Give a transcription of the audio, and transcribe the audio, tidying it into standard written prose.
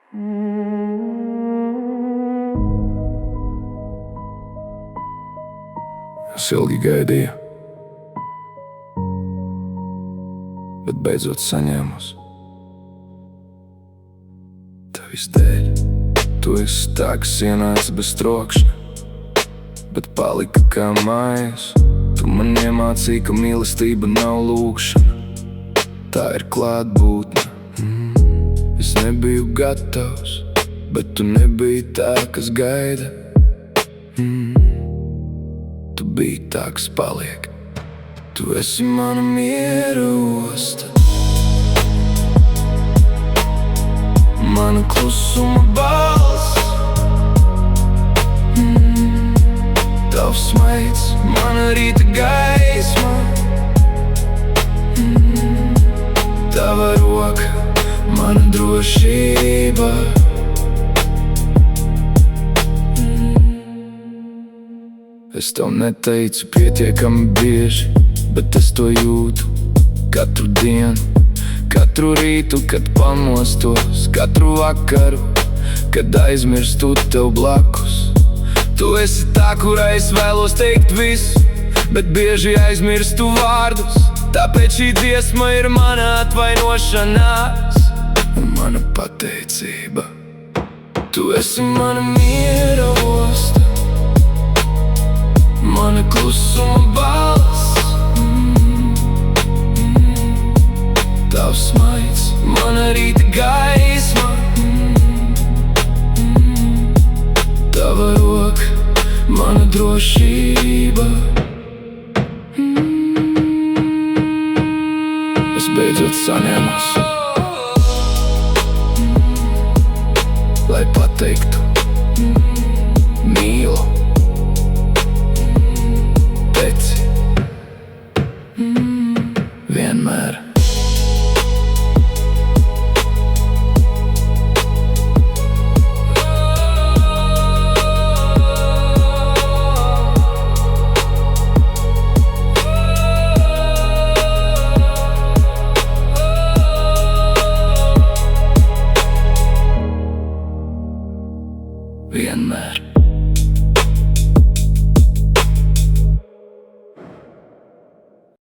Es ilgi gaidīju, bet beidzot saņēmus. Tevis dēļ, tu esi tā, kas ienāca bez trokšņa, bet palika kā mājas. Tu man iemācīji, ka mīlestība nav lūgšana, tā ir klātbūtne. Es nebiju gatavs, bet tu nebiji tā, kas gaida. Tu biji tā, kas paliek. Tu esi mana miera osta, mana klusuma balss. Tavs smaids, mana rīta gaisma. Tava roka, mana drošība. Es tev neteicu pietiekami bieži, bet es to jūtu katru dienu, katru rītu, kad pamostos, katru vakaru, kad aizmirstu tev blakus. Tu esi tā, kurai es vēlos teikt visu, bet bieži aizmirstu vārdus. Tāpēc šī dziesma ir mana atvainošanās un mana pateicība. Tu esi mana miera osta, mana klusuma balss. Tavs smaids, mana rīta gaisma. Tava roka, mana drošība. Es beidzot saņēmos, lai pateiktu mīlu. Teci vienmēr. Vienmēr.